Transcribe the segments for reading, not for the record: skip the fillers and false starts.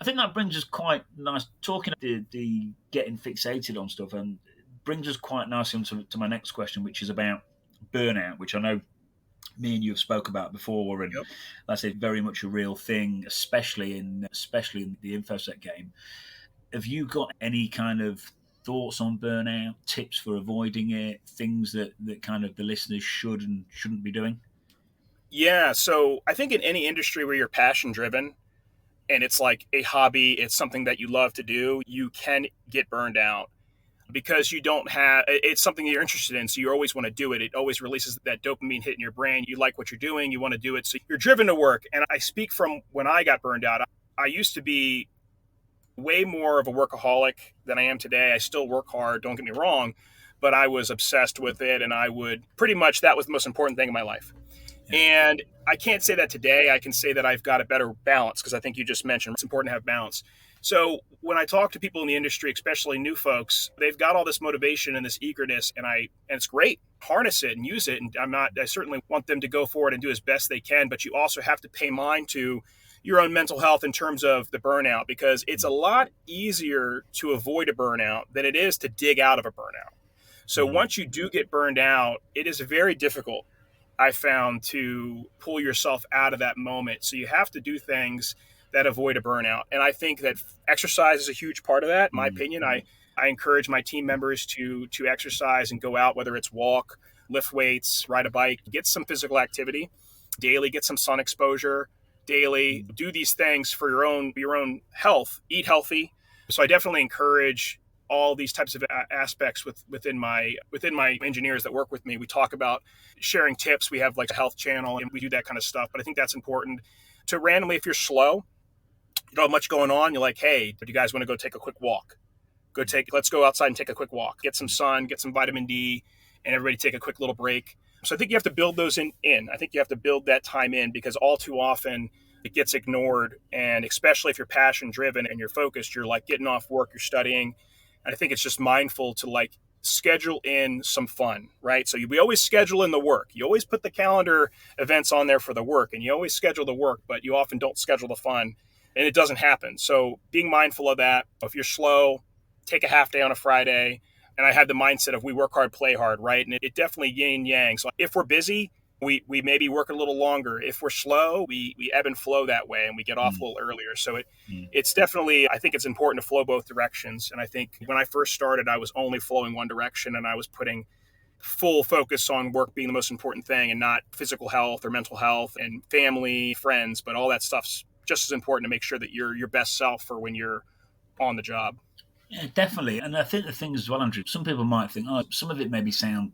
I think that brings us quite nice, talking the getting fixated on stuff, and brings us quite nicely to my next question, which is about burnout, which I know me and you have spoke about before, and Yep. that's very much a real thing, especially in the infosec game. Have you got any kind of thoughts on burnout, tips for avoiding it, things that kind of the listeners should and shouldn't be doing? Yeah. So I think in any industry where you're passion driven and it's like a hobby, it's something that you love to do, you can get burned out because you don't have it's something that you're interested in. So you always want to do it. It always releases that dopamine hit in your brain. You like what you're doing, you want to do it. So you're driven to work. And I speak from when I got burned out. I used to be way more of a workaholic than I am today. I still work hard, don't get me wrong, but I was obsessed with it. And I would pretty much, that was the most important thing in my life. Yeah. And I can't say that today. I can say that I've got a better balance because I think you just mentioned it's important to have balance. So when I talk to people in the industry, especially new folks, they've got all this motivation and this eagerness, and it's great. Harness it and use it. And I certainly want them to go forward and do as best they can, but you also have to pay mind to your own mental health in terms of the burnout, because it's a lot easier to avoid a burnout than it is to dig out of a burnout. So once you do get burned out, it is very difficult, I found, to pull yourself out of that moment. So you have to do things that avoid a burnout. And I think that exercise is a huge part of that. In my opinion, I encourage my team members to exercise and go out, whether it's walk, lift weights, ride a bike, get some physical activity daily, get some sun exposure daily, do these things for your own health, eat healthy. So I definitely encourage all these types of aspects within my engineers that work with me. We talk about sharing tips. We have like a health channel and we do that kind of stuff. But I think that's important to randomly, if you're slow, you don't have much going on, you're like, hey, do you guys want to go take a quick walk? Let's go outside and take a quick walk, get some sun, get some vitamin D, and everybody take a quick little break. So I think you have to build those in. I think you have to build that time in, because all too often it gets ignored. And especially if you're passion driven and you're focused, you're like getting off work, you're studying. And I think it's just mindful to like schedule in some fun, right? So we always schedule in the work. You always put the calendar events on there for the work, and you always schedule the work, but you often don't schedule the fun, and it doesn't happen. So being mindful of that. If you're slow, take a half day on a Friday. And I had the mindset of we work hard, play hard, right? And it definitely yin yang. So if we're busy, we maybe work a little longer. If we're slow, we ebb and flow that way, and we get off a little earlier. So it's definitely, I think it's important to flow both directions. And I think when I first started, I was only flowing one direction, and I was putting full focus on work being the most important thing, and not physical health or mental health and family, friends. But all that stuff's just as important to make sure that you're your best self for when you're on the job. Yeah, definitely. And I think the thing as well, Andrew, some people might think, oh, some of it maybe sound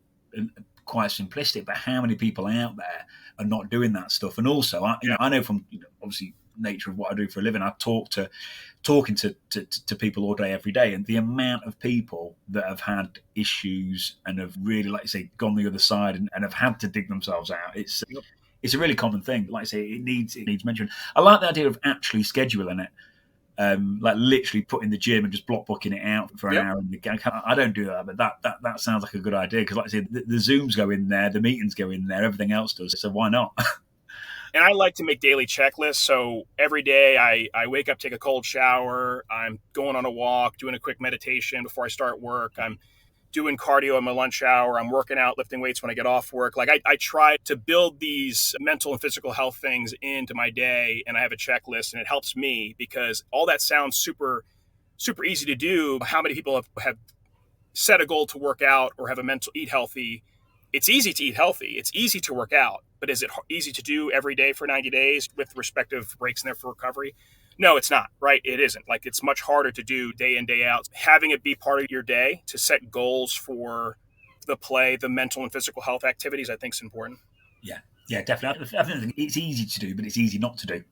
quite simplistic, but how many people out there are not doing that stuff? And also, I know from obviously nature of what I do for a living, I talking to people all day, every day, and the amount of people that have had issues and have really, like you say, gone the other side and have had to dig themselves out. It's a really common thing. Like I say, it needs mention. I like the idea of actually scheduling it. Like literally putting the gym and just block booking it out for an hour. I don't do that, but that sounds like a good idea, because like I said, the Zooms go in there, the meetings go in there, everything else does. So why not? And I like to make daily checklists. So every day I wake up, take a cold shower, I'm going on a walk, doing a quick meditation before I start work. I'm doing cardio in my lunch hour. I'm working out, lifting weights when I get off work. Like I try to build these mental and physical health things into my day, and I have a checklist, and it helps me, because all that sounds super, super easy to do. How many people have set a goal to work out or have a mental eat healthy? It's easy to eat healthy. It's easy to work out, but is it easy to do every day for 90 days with respective breaks in there for recovery? No, it's not, right? It isn't. Like, it's much harder to do day in, day out. Having it be part of your day to set goals for the mental and physical health activities, I think is important. Yeah, definitely. I think it's easy to do, but it's easy not to do.